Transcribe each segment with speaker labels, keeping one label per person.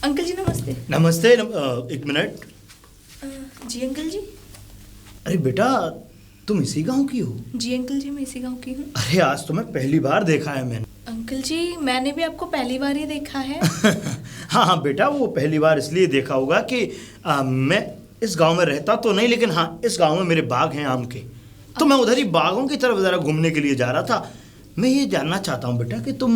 Speaker 1: Uncle जी नमस्ते।
Speaker 2: नमस्ते एक मिनट।
Speaker 1: जी अंकल जी।
Speaker 2: अरे बेटा, तुम इसी गांव की हो?
Speaker 1: जी अंकल जी, मैं इसी गांव की हूँ।
Speaker 2: अरे आज तो मैं पहली बार देखा है मैंने।
Speaker 1: अंकल जी मैंने भी आपको पहली बार ही देखा है।
Speaker 2: हाँ हाँ बेटा, वो पहली बार इसलिए देखा होगा कि मैं इस गांव में रहता तो नहीं, लेकिन हाँ इस गांव में मेरे बाग हैं आम के, तो मैं उधर ही बागों की तरफ ज़रा घूमने के लिए जा रहा था। मैं ये जानना चाहता हूँ बेटा कि तुम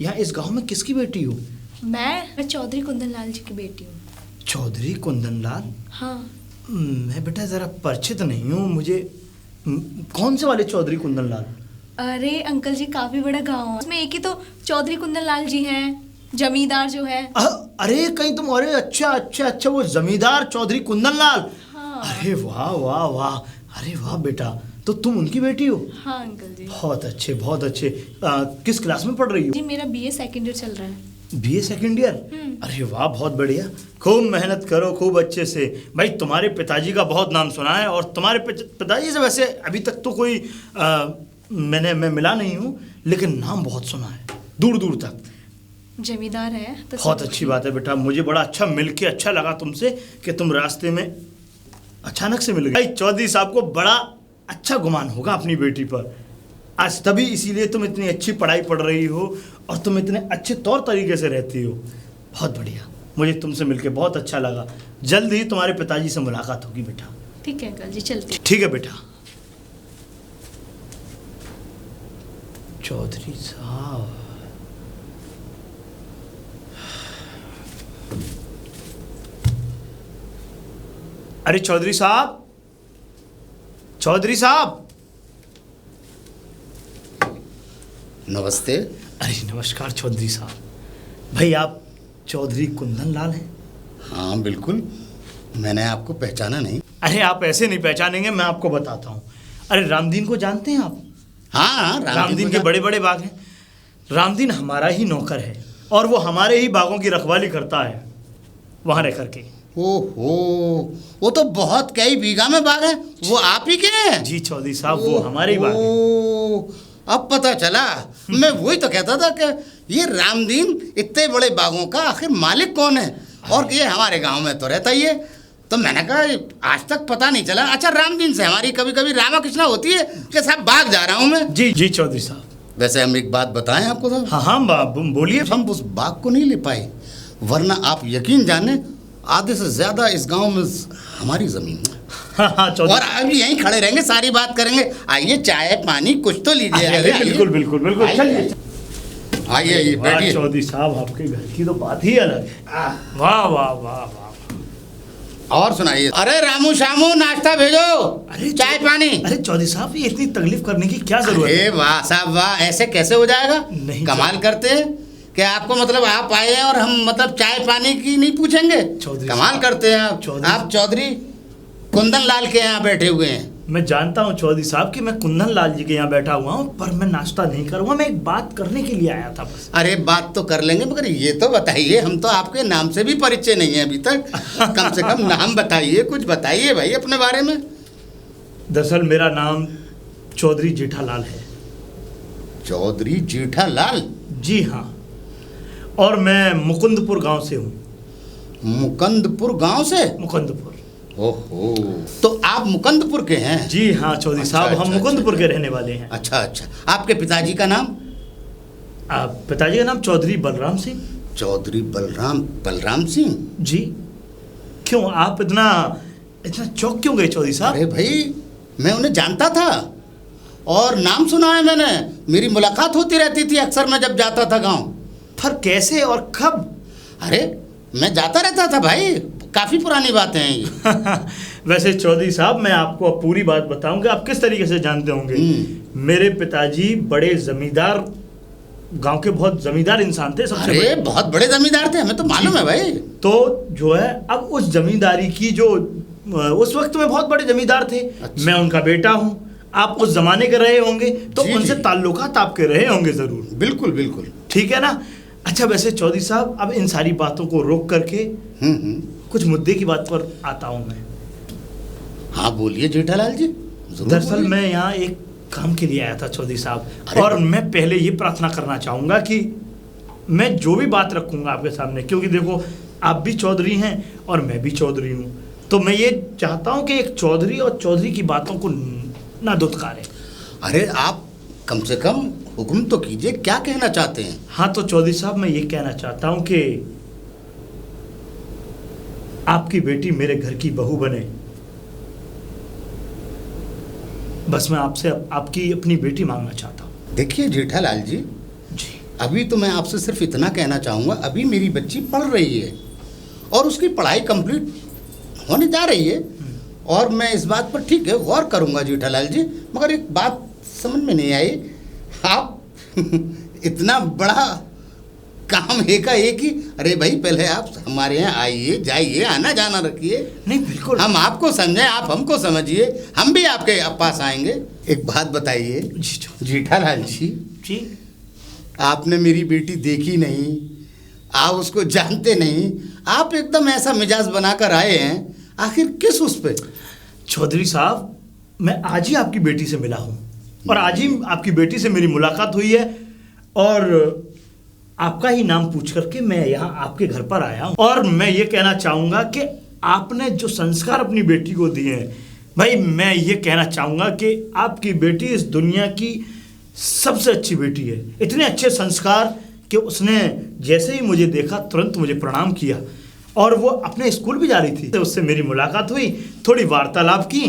Speaker 2: यहाँ इस गांव में किसकी बेटी हो?
Speaker 1: मैं चौधरी कुंदन लाल जी की बेटी हूँ।
Speaker 2: चौधरी कुंदन लाल?
Speaker 1: हाँ।
Speaker 2: मैं बेटा ज़रा परिचित नहीं हूँ, मुझे कौन से वाले चौधरी कुंदन लाल?
Speaker 1: अरे अंकल जी काफी बड़ा गांव है, उसमें एक ही तो चौधरी कुंदन लाल जी हैं, जमींदार जो है।
Speaker 2: अरे कहीं तुम, अरे अच्छा अच्छा अच्छा, वो जमींदार चौधरी कुंदन लाल।
Speaker 1: हाँ।
Speaker 2: अरे वाह वाह वाह, अरे वाह बेटा, तो तुम उनकी बेटी हो?
Speaker 1: हाँ अंकल जी।
Speaker 2: बहुत अच्छे बहुत अच्छे। किस क्लास में पढ़ रही हो?
Speaker 1: जी मेरा बीए सेकंड ईयर चल रहा है।
Speaker 2: BA second year? अरे वाह बहुत बढ़िया, खूब मेहनत करो खूब अच्छे से। भाई तुम्हारे पिताजी का बहुत नाम सुना है, और तुम्हारे पिताजी से वैसे अभी तक तो कोई मैं मिला नहीं हूँ, लेकिन नाम बहुत सुना है दूर दूर तक।
Speaker 1: जमींदार है तो
Speaker 2: बहुत अच्छी बात है बेटा, मुझे बड़ा अच्छा मिलके अच्छा लगा तुमसे कि तुम रास्ते में अचानक से मिल गए। भाई चौधरी साहब को बड़ा अच्छा गुमान होगा अपनी बेटी पर आज, तभी इसीलिए तुम इतनी अच्छी पढ़ाई पढ़ रही हो और तुम इतने अच्छे तौर तरीके से रहती हो। बहुत बढ़िया, मुझे तुमसे मिलके बहुत अच्छा लगा। जल्द ही तुम्हारे पिताजी से मुलाकात होगी बेटा।
Speaker 1: ठीक है अंकल जी, चलते।
Speaker 2: ठीक है बेटा। चौधरी साहब, अरे चौधरी साहब, चौधरी साहब।
Speaker 3: नमस्ते।
Speaker 2: अरे नमस्कार चौधरी साहब। भाई आप चौधरी कुंदन लाल हैं?
Speaker 3: हाँ बिल्कुल, मैंने आपको पहचाना नहीं।
Speaker 2: अरे आप ऐसे नहीं पहचानेंगे, मैं आपको बताता हूँ। अरे रामदीन को जानते हैं आप?
Speaker 3: हाँ,
Speaker 2: रामदीन के बड़े बड़े बाग हैं। रामदीन हमारा ही नौकर है और वो हमारे ही बागों की रखवाली करता है वहाँ रह करके।
Speaker 3: ओहो, वो तो बहुत कई बीघा में बाग है, वो आप ही के हैं?
Speaker 2: जी चौधरी साहब, वो हमारे ही बाग हैं।
Speaker 3: ओह, अब पता चला। मैं वही तो कहता था कि ये रामदीन इतने बड़े बागों का आखिर मालिक कौन है, और ये हमारे गांव में तो रहता ही है। तो मैंने कहा आज तक पता नहीं चला। अच्छा, रामदीन से हमारी कभी कभी रामा कृष्णा होती है कि साहब बाग जा रहा हूँ मैं।
Speaker 2: जी जी चौधरी साहब।
Speaker 3: वैसे हम एक बात बताएं आपको साहब?
Speaker 2: हाँ हाँ बोलिए।
Speaker 3: हम उस बाग को नहीं ले पाए, वरना आप यकीन जाने आधे से ज्यादा इस गांव में हमारी जमीन है।
Speaker 2: हाँ हाँ चौधरी,
Speaker 3: और अभी यहीं खड़े रहेंगे, सारी बात करेंगे। आइए चाय पानी कुछ तो लीजिए।
Speaker 2: अरे बिल्कुल बिल्कुल बिल्कुल, चलिए।
Speaker 3: आइए बैठिए।
Speaker 2: चौधरी साहब आपके घर की तो बात ही अलग है। वाह वाह वाह वाह।
Speaker 3: और सुनाइए। अरे रामू शामू नाश्ता भेजो।
Speaker 2: अरे
Speaker 3: चाय पानी।
Speaker 2: अरे चौधरी साहब, ये इतनी तकलीफ करने की क्या जरूरत है?
Speaker 3: अरे वाह साहब वाह, ऐसे कैसे हो जाएगा?
Speaker 2: नहीं,
Speaker 3: कमाल करते हैं कि आपको मतलब आप आए हैं और हम मतलब चाय पानी की नहीं पूछेंगे। कमाल करते हैं आप चौधरी कुंदन लाल के यहाँ बैठे हुए हैं।
Speaker 2: मैं जानता हूँ चौधरी साहब कि मैं कुंदन लाल जी के यहाँ बैठा हुआ हूँ, पर मैं नाश्ता नहीं करूँगा, मैं एक बात करने के लिए आया था बस।
Speaker 3: अरे बात तो कर लेंगे, मगर ये तो बताइए, हम तो आपके नाम से भी परिचय नहीं है अभी तक। कम से कम नाम बताइए, कुछ बताइए भाई अपने बारे में।
Speaker 2: दरअसल मेरा नाम चौधरी जेठालाल है।
Speaker 3: चौधरी जेठालाल?
Speaker 2: जी हाँ, और मैं मुकुंदपुर गांव से हूँ।
Speaker 3: मुकुंदपुर गांव से?
Speaker 2: मुकुंदपुर।
Speaker 3: ओहो, तो आप मुकुंदपुर के हैं?
Speaker 2: जी हाँ चौधरी साहब, हम मुकुंदपुर के रहने वाले हैं।
Speaker 3: अच्छा अच्छा, आपके पिताजी का नाम?
Speaker 2: पिताजी का नाम चौधरी बलराम सिंह।
Speaker 3: चौधरी बलराम सिंह?
Speaker 2: जी। क्यों आप इतना चौंक क्यों गए चौधरी साहब?
Speaker 3: अरे भाई, मैं उन्हें जानता था और नाम सुना है मैंने, मेरी मुलाकात होती रहती थी अक्सर मैं जब जाता था गाँव।
Speaker 2: पर कैसे और कब?
Speaker 3: अरे मैं जाता रहता था भाई, काफी पुरानी बातें हैं ये।
Speaker 2: वैसे चौधरी साहब, मैं आपको अब पूरी बात बताऊंगा, आप किस तरीके से जानते होंगे। मेरे पिताजी बड़े जमींदार, गांव के बहुत जमींदार इंसान थे सबसे।
Speaker 3: अरे बहुत बड़े जमींदार थे, हमें तो मालूम है भाई।
Speaker 2: तो जो है, अब उस जमींदारी की जो उस वक्त में बहुत बड़े जमींदार थे।
Speaker 3: अच्छा।
Speaker 2: मैं उनका बेटा हूँ, आप उस जमाने के रहे होंगे तो
Speaker 3: जी,
Speaker 2: उनसे
Speaker 3: जी।
Speaker 2: ताल्लुकात आपके रहे होंगे जरूर।
Speaker 3: बिल्कुल बिल्कुल।
Speaker 2: ठीक है ना? अच्छा वैसे चौधरी साहब, अब इन सारी बातों को रोक करके कुछ मुद्दे की बात पर आता हूँ मैं।
Speaker 3: हाँ बोलिए जेठालाल जी।
Speaker 2: दरअसल मैं यहाँ एक काम के लिए आया था चौधरी साहब,
Speaker 3: अरे
Speaker 2: और मैं पहले ये प्रार्थना करना चाहूँगा कि मैं जो भी बात रखूंगा आपके सामने, क्योंकि देखो आप भी चौधरी हैं और मैं भी चौधरी हूँ, तो मैं ये चाहता हूँ कि एक चौधरी और चौधरी की बातों को ना दुत्कारें।
Speaker 3: अरे आप कम से कम हुक्म तो कीजिए, क्या कहना चाहते हैं?
Speaker 2: हाँ तो चौधरी साहब मैं ये कहना चाहता हूँ कि आपकी बेटी मेरे घर की बहू बने। बस मैं आपसे आपकी अपनी बेटी मांगना चाहता हूँ।
Speaker 3: देखिए जेठालाल जी, अभी तो मैं आपसे सिर्फ इतना कहना चाहूँगा, अभी मेरी बच्ची पढ़ रही है और उसकी पढ़ाई कंप्लीट होने जा रही है, और मैं इस बात पर ठीक है गौर करूँगा जेठालाल जी। मगर एक बात समझ में नहीं आई, आप इतना बड़ा काम एक ही, अरे भाई पहले आप हमारे यहाँ आइए जाइए, आना जाना रखिए।
Speaker 2: नहीं बिल्कुल,
Speaker 3: हम आपको समझें, आप हमको समझिए, हम भी आपके पास आएंगे। एक बात बताइए जेठालाल जी,
Speaker 2: जी
Speaker 3: आपने मेरी बेटी देखी नहीं, आप उसको जानते नहीं, आप एकदम ऐसा मिजाज बनाकर आए हैं, आखिर किस उस पे?
Speaker 2: चौधरी साहब मैं आज ही आपकी बेटी से मिला हूँ और आज ही आपकी बेटी से मेरी मुलाकात हुई है, और आपका ही नाम पूछ करके मैं यहाँ आपके घर पर आया हूँ। और मैं ये कहना चाहूँगा कि आपने जो संस्कार अपनी बेटी को दिए हैं, भाई मैं ये कहना चाहूँगा कि आपकी बेटी इस दुनिया की सबसे अच्छी बेटी है। इतने अच्छे संस्कार कि उसने जैसे ही मुझे देखा तुरंत मुझे प्रणाम किया, और वो अपने स्कूल भी जा रही थी, तो उससे मेरी मुलाकात हुई, थोड़ी वार्तालाप की,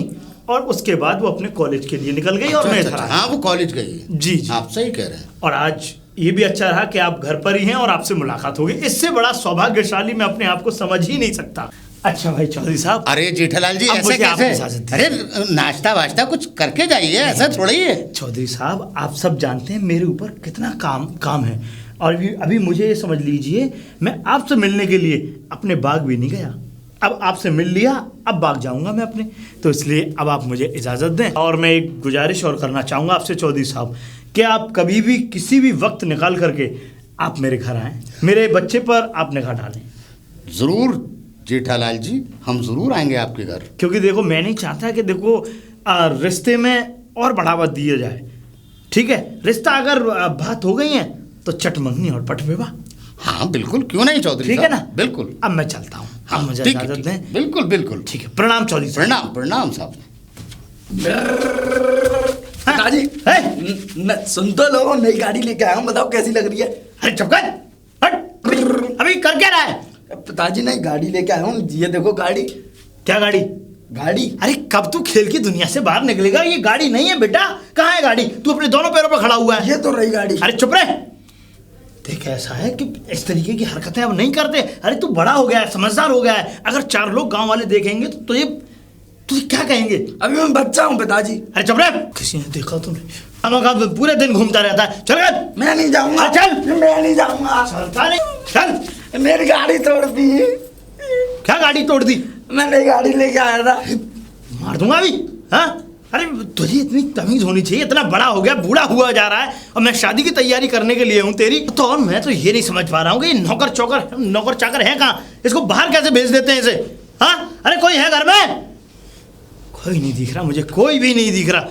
Speaker 2: और उसके बाद वो अपने कॉलेज के लिए निकल गई। और मैं इधर आया।
Speaker 3: हाँ वो कॉलेज गई है।
Speaker 2: जी जी
Speaker 3: आप सही कह रहे हैं।
Speaker 2: और आज ये भी अच्छा रहा कि आप घर पर ही हैं और आपसे मुलाकात हो गई। इससे बड़ा सौभाग्यशाली मैं अपने आप को समझ ही नहीं सकता। अच्छा भाई चौधरी साहब,
Speaker 3: अरे जेठालाल जी
Speaker 2: अब
Speaker 3: ऐसे
Speaker 2: मुझे आप
Speaker 3: कैसे?
Speaker 2: इजाजत दीजिए।
Speaker 3: अरे नाश्ता वाश्ता कुछ करके जाइए, ऐसा थोड़ा ही है।
Speaker 2: चौधरी साहब आप सब जानते हैं मेरे ऊपर कितना काम है, और अभी मुझे ये समझ लीजिए मैं आपसे मिलने के लिए अपने बाग भी नहीं गया। अब आपसे मिल लिया, अब बाग जाऊंगा मैं अपने, तो इसलिए अब आप मुझे इजाज़त दें। और मैं एक गुजारिश और करना चाहूँगा आपसे चौधरी साहब कि आप कभी भी किसी भी वक्त निकाल करके आप मेरे घर आएँ, मेरे बच्चे पर आप निगाह डालें।
Speaker 3: ज़रूर जेठालाल जी, हम ज़रूर आएंगे आपके घर।
Speaker 2: क्योंकि देखो मैं नहीं चाहता कि देखो रिश्ते में और बढ़ावा दिया जाए, ठीक है? रिश्ता अगर बात हो गई है तो चट मंगनी और पट विवाह।
Speaker 3: हाँ बिल्कुल, क्यों नहीं चौधरी
Speaker 2: ठीक
Speaker 3: साहब?
Speaker 2: है ना?
Speaker 3: बिल्कुल।
Speaker 2: अब मैं चलता हूँ,
Speaker 3: हाँ,
Speaker 2: मुझे
Speaker 3: ठीक है,
Speaker 2: इजाजत
Speaker 3: ठीक है।
Speaker 2: दें।
Speaker 3: बिल्कुल बिल्कुल
Speaker 2: ठीक है, प्रणाम चौधरी साहब।
Speaker 3: प्रणाम प्रणाम साहब।
Speaker 4: पिताजी सुन तो लो, नई गाड़ी लेके आया हूँ, बताओ कैसी लग रही है?
Speaker 2: अरे चुप कर, हट, अभी कर क्या रहा है?
Speaker 4: पिताजी नई गाड़ी लेके आया हूँ, ये देखो गाड़ी।
Speaker 2: क्या गाड़ी?
Speaker 4: गाड़ी?
Speaker 2: अरे कब तू खेल की दुनिया से बाहर निकलेगा? ये गाड़ी नहीं है बेटा। कहाँ है गाड़ी? तू अपने दोनों पैरों पर खड़ा हुआ है।
Speaker 4: ये तो रही गाड़ी।
Speaker 2: अरे चुप रहे। देख ऐसा है कि इस तरीके की हरकतें अब नहीं करते। अरे तू बड़ा हो गया है, समझदार हो गया है, अगर 4 लोग गांव वाले देखेंगे तो तुझे क्या कहेंगे?
Speaker 4: अभी मैं बच्चा हूँ पिताजी।
Speaker 2: अरे चुप रहे। किसी ने देखा तो नहीं, अनोखा पूरे दिन घूमता रहता है। चल गए।
Speaker 4: मैं नहीं जाऊंगा।
Speaker 2: चल।
Speaker 4: मैं नहीं जाऊंगा।
Speaker 2: चलता नहीं, चल।
Speaker 4: मेरी गाड़ी तोड़ दी।
Speaker 2: क्या गाड़ी तोड़ दी?
Speaker 4: मैं नई गाड़ी लेके आया था।
Speaker 2: मार दूंगा अभी। हाँ अरे तुझे इतनी तमीज होनी चाहिए, इतना बड़ा हो गया, बूढ़ा हुआ जा रहा है, और मैं शादी की तैयारी करने के लिए हूँ तेरी तो। और मैं तो ये नहीं समझ पा रहा हूँ कि नौकर चाकर है कहाँ? इसको बाहर कैसे भेज देते हैं इसे? हाँ अरे कोई है घर में? कोई नहीं दिख रहा मुझे, कोई भी नहीं दिख रहा।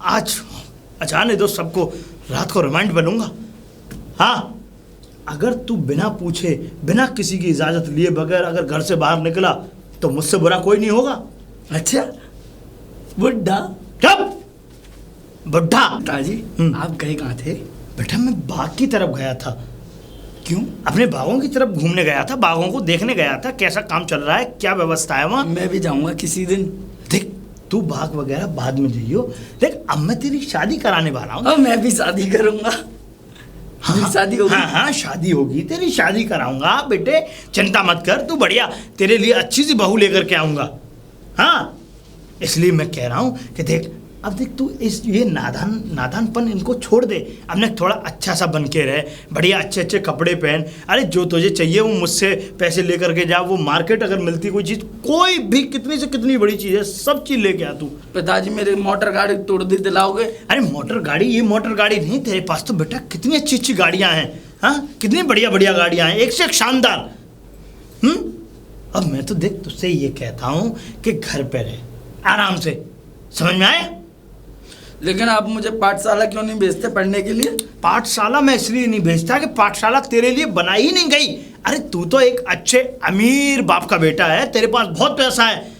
Speaker 2: आज अचानक तो सबको रात को रिमांड बनूंगा। हाँ अगर तू बिना पूछे, बिना किसी की इजाजत लिए बगैर अगर घर से बाहर निकला तो मुझसे बुरा कोई नहीं होगा।
Speaker 4: अच्छा बुड्ढा?
Speaker 2: चुप बुड्ढा।
Speaker 4: पिताजी आप गए कहाँ थे?
Speaker 2: बेटा मैं बाग की तरफ गया था।
Speaker 4: क्यों?
Speaker 2: अपने बागों की तरफ घूमने गया था, बागों को देखने गया था, कैसा काम चल रहा है, क्या व्यवस्था है वहाँ।
Speaker 4: मैं भी जाऊंगा किसी दिन।
Speaker 2: देख तू बाग वगैरह बाद में जाइयो। देख अब मैं तेरी शादी कराने वाला हूँ।
Speaker 4: अब मैं भी शादी करूंगा।
Speaker 2: हाँ,
Speaker 4: शादी होगी?
Speaker 2: हाँ हाँ शादी होगी, तेरी शादी कराऊंगा बेटे, चिंता मत कर तू। बढ़िया तेरे लिए अच्छी सी बहू लेकर के आऊंगा। हाँ इसलिए मैं कह रहा हूँ कि देख अब देख तू ये नादानपन इनको छोड़ दे। अब ना थोड़ा अच्छा सा बन के रहे, बढ़िया अच्छे अच्छे कपड़े पहन। अरे जो तुझे चाहिए वो मुझसे पैसे लेकर के जा। वो मार्केट अगर मिलती कोई चीज़, कोई भी कितनी से कितनी बड़ी चीज़ है, सब चीज़ लेके आ तू।
Speaker 4: पिताजी मेरे मोटर गाड़ी तोड़ दी दिलाओगे?
Speaker 2: अरे मोटर गाड़ी? ये मोटर गाड़ी नहीं, तेरे पास तो बेटा कितनी अच्छी अच्छी गाड़ियाँ हैं। हाँ कितनी बढ़िया बढ़िया गाड़ियाँ हैं, एक से एक शानदार। अब मैं तो देख तुझसे ये कहता हूँ कि घर पे रहे आराम से, समझ में आया?
Speaker 4: लेकिन आप मुझे पाठशाला क्यों नहीं भेजते पढ़ने के लिए?
Speaker 2: पाठशाला मैं इसलिए नहीं भेजता कि पाठशाला तेरे लिए बनाई ही नहीं गई। अरे तू तो एक अच्छे अमीर बाप का बेटा है, तेरे पास बहुत पैसा है,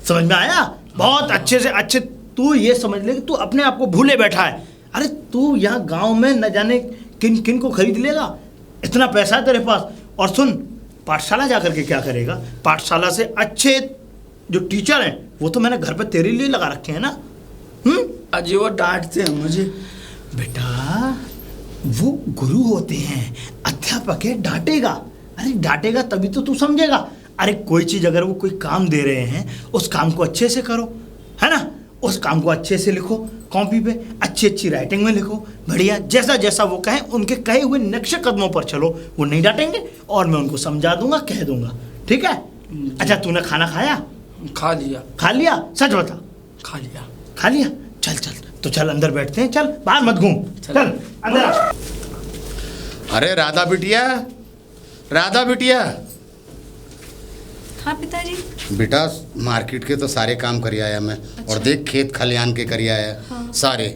Speaker 2: समझ में आया? बहुत अच्छे से अच्छे। तू ये समझ ले कि तू अपने आप को भूले बैठा है। अरे तू यहाँ गांव में न जाने किन किन को खरीद लेगा, इतना पैसा है तेरे पास। और सुन, पाठशाला जा करके क्या करेगा? पाठशाला से अच्छे जो टीचर हैं वो तो मैंने घर पे तेरे लिए लगा रखे हैं ना।
Speaker 4: अजी वो डांटते हैं मुझे।
Speaker 2: बेटा वो गुरु होते हैं, अध्यापक है, डांटेगा। अरे डांटेगा तभी तो तू समझेगा। अरे कोई चीज़ अगर वो कोई काम दे रहे हैं उस काम को अच्छे से करो, है ना? उस काम को अच्छे से लिखो, कॉपी पे अच्छी अच्छी राइटिंग में लिखो, बढ़िया। जैसा जैसा वो कहें उनके कहे हुए नक्शे कदमों पर चलो, वो नहीं डांटेंगे और मैं उनको समझा दूंगा, कह दूंगा, ठीक है? अच्छा तूने खाना खाया?
Speaker 4: खा लिया।
Speaker 2: खा लिया? सच बता।
Speaker 4: खा लिया।
Speaker 2: खा लिया? चल चल तो चल अंदर बैठते हैं, चल बाहर मत घूम, चल अंदर आ।
Speaker 3: अरे राधा बिटिया, राधा बिटिया।
Speaker 1: हाँ पिताजी।
Speaker 3: बेटा मार्केट के तो सारे काम कर आया मैं।
Speaker 1: अच्छा।
Speaker 3: और देख खेत खलियान के कर आया।
Speaker 1: हाँ।
Speaker 3: सारे।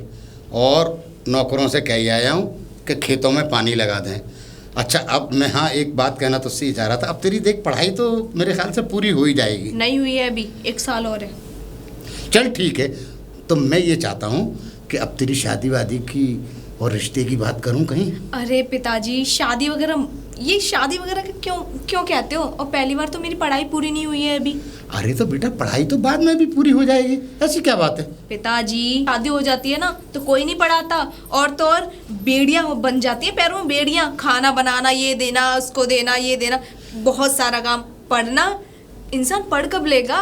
Speaker 3: और नौकरों से कह आया हूँ कि खेतों में पानी लगा दें। अच्छा अब मैं हाँ एक बात कहना तो उससे चाह रहा था, अब तेरी देख पढ़ाई तो मेरे ख्याल से पूरी हो ही जाएगी।
Speaker 1: नहीं हुई है अभी, 1 साल और है।
Speaker 3: चल ठीक है, तो मैं ये चाहता हूँ कि अब तेरी शादी वादी की और रिश्ते की बात करूँ कहीं।
Speaker 1: अरे पिताजी शादी वगैरह, ये शादी वगैरह क्यों क्यों कहते हो? और पहली बार तो मेरी पढ़ाई पूरी नहीं हुई है अभी।
Speaker 3: अरे तो बेटा पढ़ाई तो बाद में भी पूरी हो जाएगी, ऐसी क्या बात है?
Speaker 1: पिताजी शादी हो जाती है ना तो कोई नहीं पढ़ाता, और तो और बेड़ियां बन जाती है पैरों में, बेड़ियां, खाना बनाना, ये देना, उसको देना, ये देना, बहुत सारा काम। पढ़ना इंसान पढ़ कब लेगा?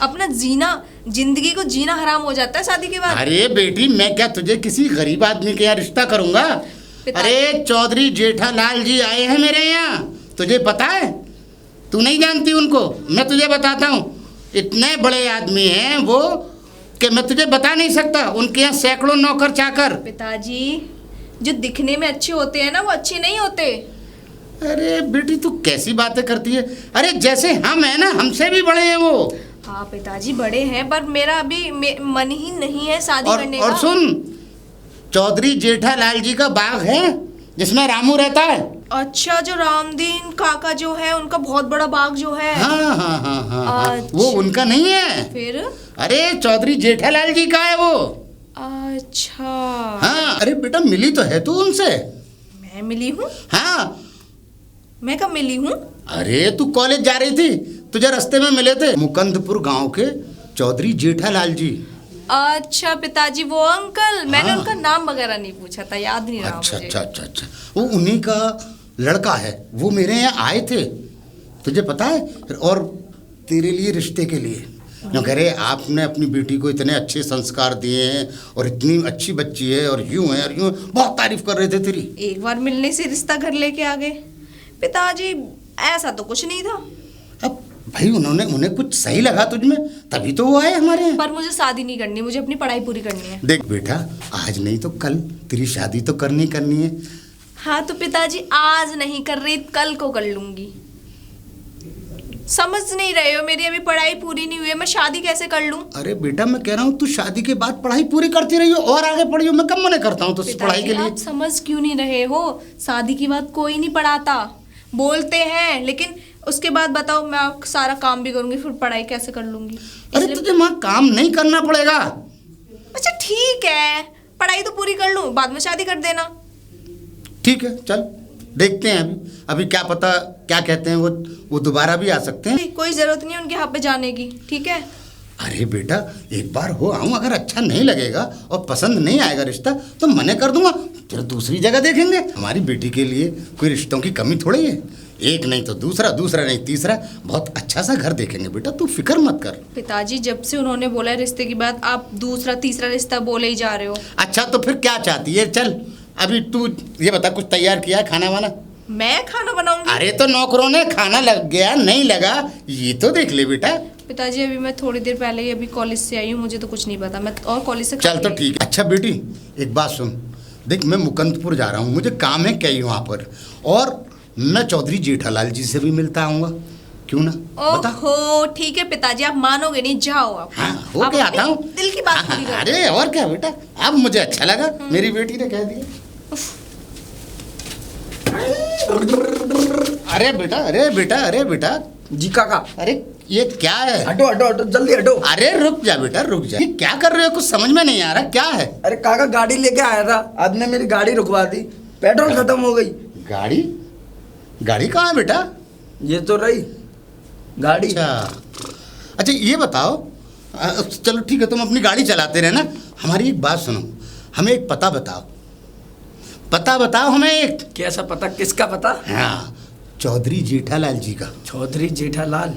Speaker 1: अपना जीना, जिंदगी को जीना हराम हो जाता है शादी के बाद।
Speaker 3: अरे बेटी मैं क्या तुझे किसी गरीब आदमी के यहाँ रिश्ता करूंगा? अरे चौधरी जेठालाल जी आए हैं मेरे यहाँ, तुझे पता है? तू नहीं जानती उनको? मैं तुझे बताता हूँ, इतने बड़े आदमी हैं वो कि मैं तुझे बता नहीं सकता। उनके यहाँ सैकड़ों नौकर चाकर।
Speaker 1: पिताजी जो दिखने में अच्छे होते हैं ना वो अच्छे नहीं होते।
Speaker 3: अरे बेटी तू कैसी बातें करती है? अरे जैसे हम हैं ना, हमसे भी बड़े हैं वो।
Speaker 1: हाँ पिताजी बड़े हैं, पर मेरा अभी मन ही नहीं है शादी करने का।
Speaker 3: और सुन, चौधरी जेठालाल जी का बाग है जिसमें रामू रहता है।
Speaker 1: अच्छा, जो रामदीन काका जो है उनका बहुत बड़ा बाग जो है।
Speaker 3: हाँ हाँ हाँ हाँ,
Speaker 1: अच्छा।
Speaker 3: वो उनका नहीं है।
Speaker 1: फिर?
Speaker 3: अरे चौधरी जेठालाल जी का है वो।
Speaker 1: अच्छा।
Speaker 3: हाँ अरे बेटा मिली तो है तू उनसे?
Speaker 1: मैं मिली हूँ?
Speaker 3: हाँ।
Speaker 1: मैं कब मिली हूँ?
Speaker 3: अरे तू कॉलेज जा रही थी, तुझे रास्ते में मिले थे मुकंदपुर गांव के चौधरी जेठालाल जी।
Speaker 1: अच्छा पिताजी वो अंकल, मैंने
Speaker 3: हाँ।
Speaker 1: उनका नाम वगैरह नहीं पूछा था, याद नहीं रहा
Speaker 3: अच्छा
Speaker 1: मुझे।
Speaker 3: अच्छा अच्छा अच्छा, वो उन्हीं का लड़का है, वो मेरे यहाँ आए थे, तुझे पता है? और तेरे लिए रिश्ते के लिए न कह रहे, आपने अपनी बेटी को इतने अच्छे संस्कार दिए हैं और इतनी अच्छी बच्ची है और यूं है और यूं, बहुत तारीफ कर रहे थे तेरी।
Speaker 1: एक बार मिलने से रिश्ता घर लेके आ गए पिताजी, ऐसा तो कुछ नहीं था।
Speaker 3: अब भाई उन्हें कुछ सही लगा तुझ में, तभी तो वो आए हमारे यहाँ।
Speaker 1: पर मुझे शादी नहीं करनी, मुझे अपनी पढ़ाई पूरी करनी है।
Speaker 3: देख बेटा, आज नहीं तो कल तेरी शादी तो करनी है।
Speaker 1: हाँ तो पिताजी आज नहीं कर रही, कल को कर लूंगी। समझ नहीं रहे हो, मेरी अभी पढ़ाई पूरी नहीं हुई है, मैं शादी कैसे कर लूं?
Speaker 3: अरे बेटा मैं कह रहा हूँ तू शादी के बाद पढ़ाई पूरी करती रही हो और आगे पढ़ी हो, मैं कब मना करता हूँ तो पढ़ाई के लिए।
Speaker 1: आप समझ क्यों नहीं रहे हो? शादी की बात कोई नहीं पढ़ाता, बोलते हैं, लेकिन उसके बाद बताओ मैं सारा काम भी करूंगी, फिर पढ़ाई कैसे कर लूंगी?
Speaker 3: अरे तुझे माँ काम नहीं करना पड़ेगा।
Speaker 1: अच्छा ठीक है, पढ़ाई तो पूरी कर लूं, बाद में शादी कर देना।
Speaker 3: ठीक है चल देखते हैं, अभी क्या पता क्या कहते हैं वो दोबारा भी आ सकते हैं।
Speaker 1: कोई जरूरत नहीं उनके यहाँ पे जाने की, ठीक है?
Speaker 3: अरे बेटा एक बार हो आऊं, अगर अच्छा नहीं लगेगा और पसंद नहीं आएगा रिश्ता तो मना कर दूंगा, फिर दूसरी जगह देखेंगे। हमारी बेटी के लिए कोई रिश्तों की कमी थोड़ी है, एक नहीं तो दूसरा, दूसरा नहीं तीसरा, बहुत अच्छा सा घर देखेंगे बेटा, तू फिक्र मत कर।
Speaker 1: पिताजी जब से उन्होंने बोला है रिश्ते की बात, आप दूसरा तीसरा रिश्ता बोले ही जा रहे हो।
Speaker 3: अच्छा तो फिर क्या चाहती है? चल अभी तू ये बता, कुछ तैयार किया है खाना वाना?
Speaker 1: मैं खाना बनाऊंगी?
Speaker 3: अरे तो नौकरों ने खाना लग गया नहीं लगा ये तो देख ले बेटा।
Speaker 1: पिताजी अभी मैं थोड़ी देर पहले ही अभी कॉलेज से आई हूँ, मुझे तो कुछ नहीं पता, मैं और कॉलेज से
Speaker 3: चल तो ठीक है। अच्छा बेटी एक बात सुन, देख मैं मुकंदपुर जा रहा हूँ, मुझे काम है कई वहाँ पर, और मैं चौधरी जेठालाल जी से भी मिलता आऊँगा, क्यों ना बता।
Speaker 1: ओहो ठीक है पिताजी, आप मानोगे नहीं, जाओ आप।
Speaker 3: हाँ हो
Speaker 1: आप
Speaker 3: के
Speaker 1: अपनी
Speaker 3: आता हूँ।
Speaker 1: दिल की बात पूरी करो।
Speaker 3: अरे और क्या बेटा, अब मुझे अच्छा लगा मेरी बेटी ने कह दिया। अरे बेटा अरे बेटा अरे बेटा,
Speaker 4: जी काका।
Speaker 3: अरे ये क्या है?
Speaker 4: हटो हटो हटो, जल्दी हटो।
Speaker 3: अरे रुक जा बेटा रुक जा, ये क्या कर रहे हो? कुछ समझ में नहीं आ रहा, क्या है?
Speaker 4: अरे काका गाड़ी लेके आया था, आपने मेरी गाड़ी रुकवा दी, पेट्रोल खत्म हो गई।
Speaker 3: गाड़ी? गाड़ी कहाँ है बेटा?
Speaker 4: ये तो रही गाड़ी।
Speaker 3: अच्छा अच्छा ये बताओ, चलो ठीक है तुम अपनी गाड़ी चलाते रहना, हमारी एक बात सुनो, हमें एक पता बताओ, पता बताओ हमें एक।
Speaker 4: कैसा पता? किसका पता?
Speaker 3: हाँ चौधरी जेठालाल जी का।
Speaker 4: चौधरी जेठालाल?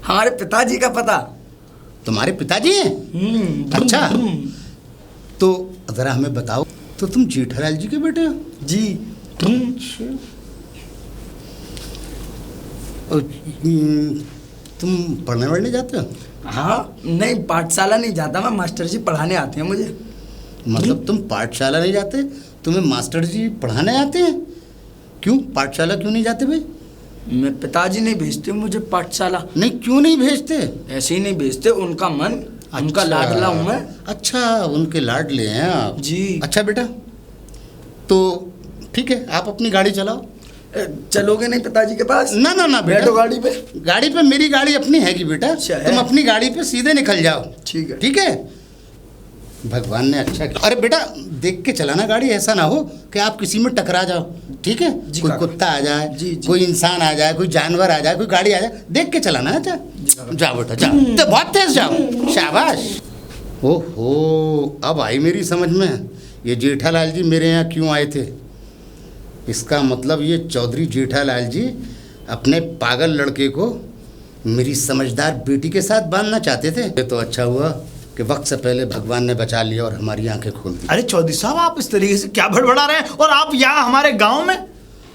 Speaker 4: हमारे पिताजी का पता।
Speaker 3: तुम्हारे पिताजी हैं? अच्छा तो जरा हमें बताओ, तो तुम जेठालाल जी के बेटे हो?
Speaker 4: जी।
Speaker 3: और, तुम पढ़ने वढ़ने जाते हो?
Speaker 4: हाँ नहीं, पाठशाला नहीं जाता मैं, मास्टर जी पढ़ाने आते हैं मुझे।
Speaker 3: मतलब तुम पाठशाला नहीं जाते, तुम्हें मास्टर जी पढ़ाने आते हैं? क्यों पाठशाला क्यों नहीं जाते भाई?
Speaker 4: मैं पिताजी नहीं भेजते मुझे पाठशाला।
Speaker 3: नहीं क्यों नहीं भेजते?
Speaker 4: ऐसे ही नहीं भेजते, उनका मन, उनका लाडला हूँ मैं।
Speaker 3: अच्छा उनके लाडले हैं आप?
Speaker 4: जी।
Speaker 3: अच्छा बेटा तो ठीक है, आप अपनी गाड़ी चलाओ।
Speaker 4: चलोगे नहीं पिताजी के पास?
Speaker 3: ना ना ना बेटा,
Speaker 4: बैठो गाड़ी पे।
Speaker 3: गाड़ी पे मेरी गाड़ी अपनी हैगी बेटा,
Speaker 4: अच्छा है।
Speaker 3: तुम अपनी गाड़ी पे सीधे निकल जाओ।
Speaker 4: ठीक है।
Speaker 3: ठीक है, भगवान ने अच्छा किया। अरे बेटा देख के चलाना गाड़ी, ऐसा ना हो कि आप किसी में टकरा जाओ, ठीक है?
Speaker 4: जी
Speaker 3: कोई
Speaker 4: काका।
Speaker 3: कुत्ता आ जाए,
Speaker 4: जी, जी।
Speaker 3: कोई इंसान आ जाए, कोई जानवर आ जाए, कोई गाड़ी आ जाए, देख के चलाना है। अच्छा जाओ बेटा जाओ, तो बहुत तेज जाओ, शाबाश। ओहो अब आई मेरी समझ में, ये जेठालाल जी मेरे यहाँ क्यों आए थे। इसका मतलब ये चौधरी जेठालाल जी अपने पागल लड़के को मेरी समझदार बेटी के साथ बांधना चाहते थे। ये तो अच्छा हुआ कि वक्त से पहले भगवान ने बचा लिया और हमारी आंखें खोल दी।
Speaker 2: अरे चौधरी साहब आप इस तरीके से क्या बड़बड़ा रहे हैं, और आप यहाँ हमारे गांव में?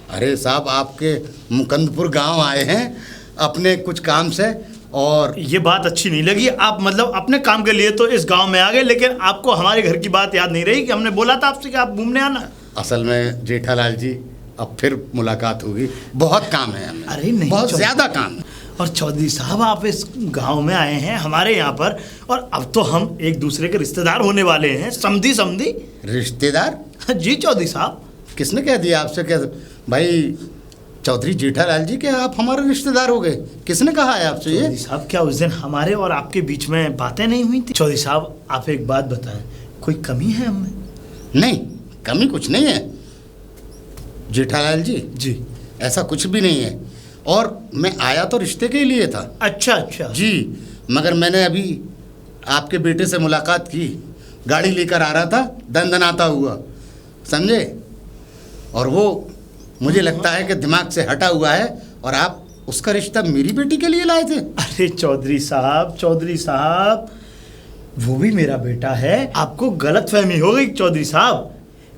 Speaker 3: अरे साहब आपके मुकंदपुर गांव आए हैं अपने कुछ काम से, और
Speaker 2: ये बात अच्छी नहीं लगी। आप मतलब अपने काम के लिए तो इस गांव में आ गए, लेकिन आपको हमारे घर की बात याद नहीं रही कि हमने बोला था आपसे कि आप घूमने आना।
Speaker 3: असल में जेठालाल जी अब फिर मुलाकात होगी, बहुत काम है हमें।
Speaker 2: अरे नहीं,
Speaker 3: बहुत
Speaker 2: चौधरी-
Speaker 3: ज्यादा काम है।
Speaker 2: और चौधरी साहब आप इस गांव में आए हैं हमारे यहाँ पर, और अब तो हम एक दूसरे के रिश्तेदार होने वाले हैं, समधी समधी।
Speaker 3: रिश्तेदार?
Speaker 2: जी चौधरी साहब।
Speaker 3: किसने कह दिया आपसे? क्या भाई चौधरी जेठालाल जी, क्या आप हमारे रिश्तेदार हो गए? किसने कहा है आपसे
Speaker 2: चौधरी
Speaker 3: ये?
Speaker 2: साहब क्या उस दिन हमारे और आपके बीच में बातें नहीं हुई थी? चौधरी साहब आप एक बात बताएं, कोई कमी है हमें?
Speaker 3: नहीं कमी कुछ नहीं है जेठालाल जी,
Speaker 2: जी।
Speaker 3: ऐसा कुछ भी नहीं है। और मैं आया तो रिश्ते के लिए था।
Speaker 2: अच्छा अच्छा।
Speaker 3: जी, मगर मैंने अभी आपके बेटे से मुलाकात की, गाड़ी लेकर आ रहा था दनदनाता हुआ, समझे? और वो मुझे लगता है कि दिमाग से हटा हुआ है, और आप उसका रिश्ता मेरी बेटी के लिए लाए थे।
Speaker 2: अरे चौधरी साहब वो भी मेरा बेटा है, आपको गलतफहमी हो गई चौधरी साहब।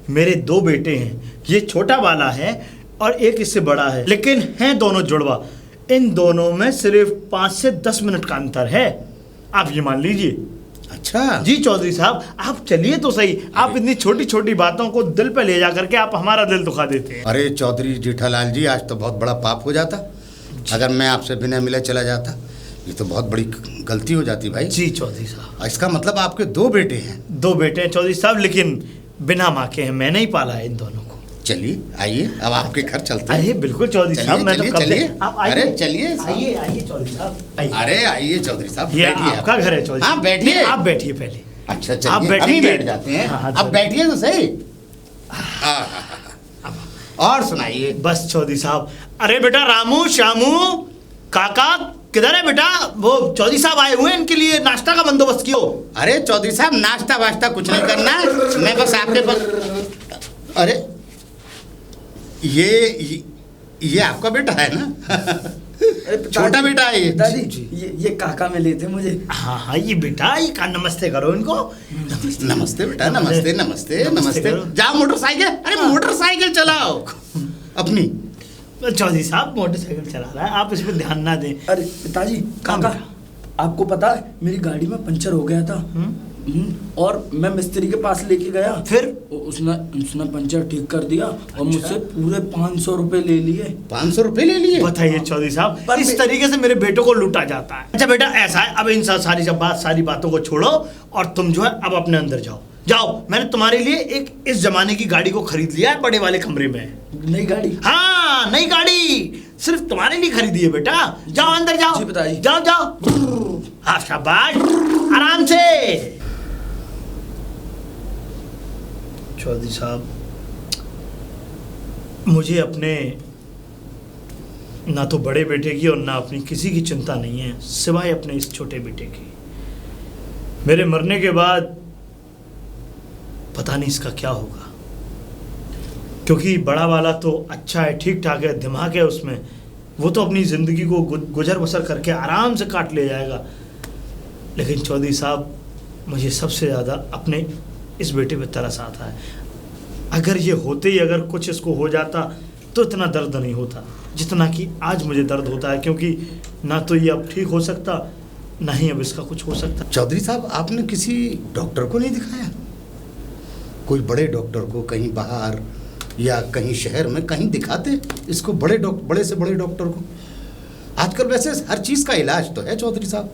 Speaker 2: मेरे दो बेटे हैं, ये छोटा वाला है और एक इससे बड़ा है, लेकिन हैं दोनों जुड़वा। इन दोनों में सिर्फ 5 से 10 मिनट का अंतर है, आप ये मान लीजिए।
Speaker 3: अच्छा
Speaker 2: जी चौधरी साहब आप चलिए तो सही, आप इतनी छोटी छोटी बातों को दिल पे ले जा करके आप हमारा दिल दुखा देते हैं।
Speaker 3: अरे चौधरी जेठालाल जी, आज तो बहुत बड़ा पाप हो जाता अगर मैं आपसे बिना मिले चला जाता। ये तो बहुत बड़ी गलती हो जाती भाई।
Speaker 2: जी चौधरी साहब।
Speaker 3: इसका मतलब आपके 2 बेटे हैं?
Speaker 2: 2 बेटे हैं चौधरी साहब, लेकिन बिना माँ के हैं, मैंने ही पाला है इन दोनों को।
Speaker 3: चलिए आइए, अब आपके घर चलते हैं।
Speaker 2: अरे बिल्कुल चौधरी साहब, मैं तो
Speaker 3: चलिए,
Speaker 2: कब से-
Speaker 3: चलिए।
Speaker 2: आप आइए।
Speaker 3: अरे चलिए साहब।
Speaker 2: आइए आइए चौधरी साहब आइए।
Speaker 3: अरे आइए चौधरी साहब,
Speaker 2: ये
Speaker 3: बैठिए
Speaker 2: आपका
Speaker 3: आप।
Speaker 2: घर है चौधरी
Speaker 3: हाँ
Speaker 2: साहब।
Speaker 3: बैठिए।
Speaker 2: नहीं, आप बैठिए पहले।
Speaker 3: अच्छा
Speaker 2: आप
Speaker 3: चलिए, अभी
Speaker 2: बैठेंगे?
Speaker 3: बैठ जाते हैं।
Speaker 2: हाँ, हाँ,
Speaker 3: अब
Speaker 2: चलिए।
Speaker 3: बैठिए तो सही। और सुनाइए।
Speaker 2: बस चौधरी साहब। अरे बेटा रामू श्यामू काका किधर है बेटा? वो चौधरी साहब आए हुए हैं, इनके लिए नाश्ता का बंदोबस्त कियो।
Speaker 3: अरे चौधरी साहब नाश्ता वाश्ता कुछ नहीं करना, मैं बस आपके पास। अरे ये आपका बेटा है ना?
Speaker 4: अरे पिताजी-
Speaker 3: छोटा बेटा है ये।
Speaker 4: पिताजी
Speaker 2: जी।
Speaker 4: ये काका मिले थे मुझे।
Speaker 2: हाँ हाँ ये बेटा, ये का नमस्ते करो इनको।
Speaker 3: नमस्ते बेटा, नमस्ते नमस्ते नमस्ते।
Speaker 2: करो।
Speaker 3: जाओ मोटरसाइकिल, अरे मोटरसाइकिल चलाओ अपनी।
Speaker 2: चौधरी साहब मोटरसाइकिल चला रहा है, आप इस पर ध्यान ना दें।
Speaker 4: अरे पिताजी, काका आपको पता है मेरी गाड़ी में पंचर हो गया था। और मैं मिस्त्री के पास लेके गया,
Speaker 2: फिर
Speaker 4: उसने उसने पंचर ठीक कर दिया और मुझसे पूरे 500 रुपए ले लिए।
Speaker 3: 500 रुपए ले लिए?
Speaker 2: बताइए चौधरी साहब,
Speaker 4: पर
Speaker 2: इस तरीके से मेरे बेटे को लूटा जाता है। अच्छा बेटा ऐसा है, अब इन सारी बातों को छोड़ो और तुम जो है अब अपने अंदर जाओ। मैंने तुम्हारे लिए एक इस जमाने की गाड़ी को खरीद लिया है, बड़े वाले कमरे में।
Speaker 4: नई गाड़ी?
Speaker 2: हाँ नई गाड़ी, सिर्फ तुम्हारे लिए खरीदी है बेटा। जाओ अंदर जाओ।
Speaker 4: जी बताइए।
Speaker 2: जाओ। हाँ शाबाश, आराम से। चौधरी साहब, मुझे अपने ना तो बड़े बेटे की और ना अपनी किसी की चिंता नहीं है सिवाय अपने इस छोटे बेटे की। मेरे मरने के बाद पता नहीं इसका क्या होगा, क्योंकि बड़ा वाला तो अच्छा है, ठीक ठाक है, दिमाग है उसमें, वो तो अपनी ज़िंदगी को गुजर बसर करके आराम से काट ले जाएगा। लेकिन चौधरी साहब, मुझे सबसे ज़्यादा अपने इस बेटे पे तरस आता है। अगर ये होते ही अगर कुछ इसको हो जाता तो इतना दर्द नहीं होता जितना कि आज मुझे दर्द होता है, क्योंकि ना तो ये अब ठीक हो सकता, ना ही अब इसका कुछ हो सकता।
Speaker 3: चौधरी साहब, आपने किसी डॉक्टर को नहीं दिखाया? कोई बड़े डॉक्टर को, कहीं बाहर या कहीं शहर में कहीं दिखाते इसको, बड़े से बड़े डॉक्टर को। आजकल वैसे हर चीज़ का इलाज तो है चौधरी साहब।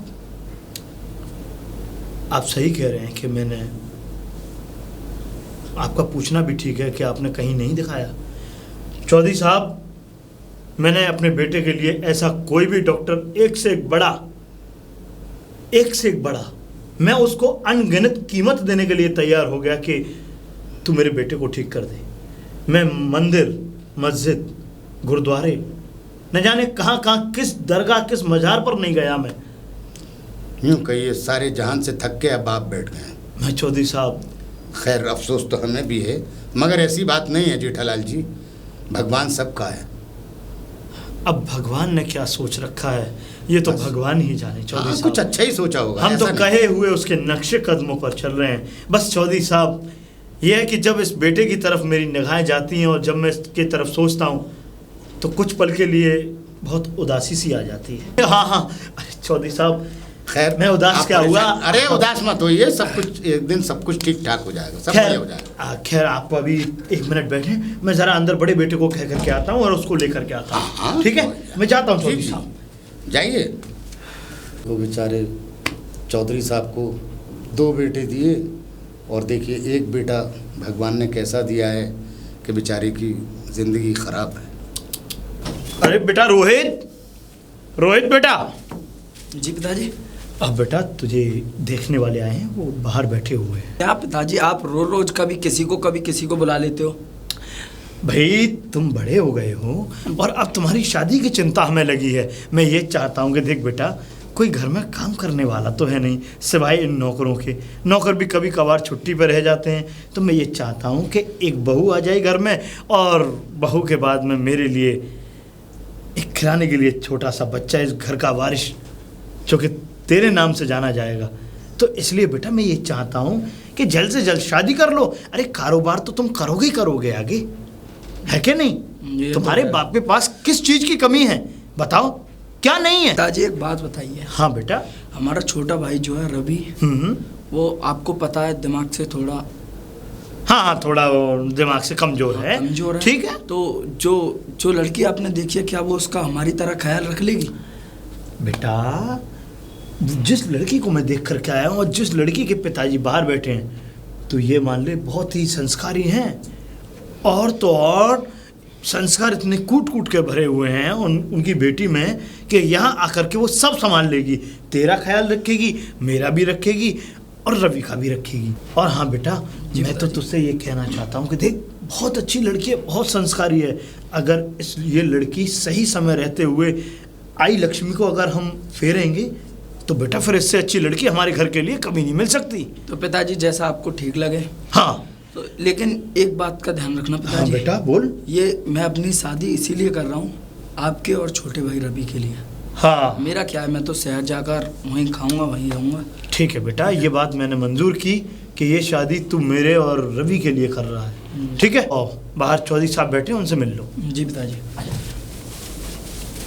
Speaker 2: आप सही कह रहे हैं कि मैंने, आपका पूछना भी ठीक है कि आपने कहीं नहीं दिखाया। चौधरी साहब, मैंने अपने बेटे के लिए ऐसा कोई भी डॉक्टर, एक से एक बड़ा, मैं उसको अनगिनत कीमत देने के लिए तैयार हो गया कि तू मेरे बेटे को ठीक कर दे। मैं मंदिर, मस्जिद, गुरुद्वारे, न जाने कहाँ किस दरगाह, किस मज़ार पर नहीं गया मैं।
Speaker 3: यूँ कहिए सारे जहान से थक के अब आप बैठ गए।
Speaker 2: मैं चौधरी साहब,
Speaker 3: खैर अफसोस तो हमें भी है, मगर ऐसी बात नहीं है जेठालाल जी, भगवान सबका है।
Speaker 2: अब भगवान ने क्या सोच रखा है ये तो भगवान ही जाने। चौधरी साहब,
Speaker 3: कुछ अच्छा ही सोचा होगा।
Speaker 2: हम तो
Speaker 3: ऐसा
Speaker 2: कहे हुए उसके नक्शे कदमों पर चल रहे हैं। बस चौधरी साहब, यह है कि जब इस बेटे की तरफ मेरी निगाहें जाती हैं और जब मैं इसकी तरफ सोचता हूँ तो कुछ पल के लिए बहुत उदासी सी आ जाती है। हाँ, अरे चौधरी साहब,
Speaker 3: खैर
Speaker 2: मैं उदास क्या हुआ?
Speaker 3: अरे उदास मत होइए, सब कुछ एक दिन सब कुछ ठीक ठाक हो जाएगा, सब बढ़िया हो जाएगा।
Speaker 2: खैर आप अभी 1 मिनट बैठे, मैं ज़रा अंदर बड़े बेटे को कह करके आता हूँ और उसको लेकर के आता हूँ। ठीक है, मैं जाता हूँ चौधरी साहब।
Speaker 3: जाइए। वो बेचारे चौधरी साहब को 2 बेटे दिए और देखिए एक बेटा भगवान ने कैसा दिया है कि बेचारे की ज़िंदगी ख़राब है।
Speaker 2: अरे बेटा रोहित बेटा।
Speaker 4: जी पिताजी।
Speaker 2: अब बेटा, तुझे देखने वाले आए हैं, वो बाहर बैठे हुए हैं।
Speaker 4: क्या पिताजी, आप रोज कभी किसी को बुला लेते हो?
Speaker 2: भाई तुम बड़े हो गए हो और अब तुम्हारी शादी की चिंता हमें लगी है। मैं ये चाहता हूँ कि देख बेटा, कोई घर में काम करने वाला तो है नहीं सिवाय इन नौकरों के। नौकर भी कभी कभार छुट्टी पर रह जाते हैं, तो मैं ये चाहता हूँ कि एक बहू आ जाए घर में और बहू के बाद में मेरे लिए एक खिलाने के लिए छोटा सा बच्चा, इस घर का वारिस, जो कि तेरे नाम से जाना जाएगा। तो इसलिए बेटा मैं ये चाहता हूँ कि जल्द से जल्द शादी कर लो। अरे कारोबार तो तुम करोगे आगे, है कि नहीं? तुम्हारे बाप के पास किस चीज़ की कमी है बताओ, क्या नहीं है?
Speaker 4: पिताजी एक बात बताइए।
Speaker 2: हाँ बेटा।
Speaker 4: हमारा छोटा भाई जो है रवि, वो आपको पता है दिमाग से थोड़ा,
Speaker 2: हाँ थोड़ा दिमाग से कमजोर है। ठीक है।
Speaker 4: तो जो लड़की आपने देखी है, क्या वो उसका हमारी तरह ख्याल रख लेगी?
Speaker 2: बेटा, जिस लड़की को मैं देख करके आया हूँ और जिस लड़की के पिताजी बाहर बैठे हैं, तो ये मान ले बहुत ही संस्कारी हैं। और तो और संस्कार इतने कूट के भरे हुए हैं उनकी बेटी में कि यहाँ आकर के वो सब संभाल लेगी। तेरा ख्याल रखेगी, मेरा भी रखेगी और रवि का भी रखेगी। और हाँ बेटा, मैं तो तुझसे ये कहना चाहता हूँ कि देख, बहुत अच्छी लड़की है, बहुत संस्कारी है। अगर ये लड़की सही समय रहते हुए आई लक्ष्मी को अगर हम फेरेंगे तो बेटा फिर इससे अच्छी लड़की हमारे घर के लिए कभी नहीं मिल सकती।
Speaker 4: तो पिताजी जैसा आपको ठीक लगे।
Speaker 2: हाँ।
Speaker 4: तो लेकिन एक बात का ध्यान रखना पिताजी।
Speaker 2: हाँ बेटा बोल।
Speaker 4: ये मैं अपनी शादी इसीलिए कर रहा हूँ, आपके और छोटे भाई रवि के लिए।
Speaker 2: हाँ।
Speaker 4: मेरा क्या है, मैं तो शहर जाकर वहीं खाऊंगा, वहीं रहूँगा।
Speaker 2: ठीक है बेटा, ये बात मैंने मंजूर की कि ये शादी तू मेरे और रवि के लिए कर रहा है। ठीक है। और बाहर चौधरी साहब बैठे, उनसे मिल लो।
Speaker 4: जी पिताजी।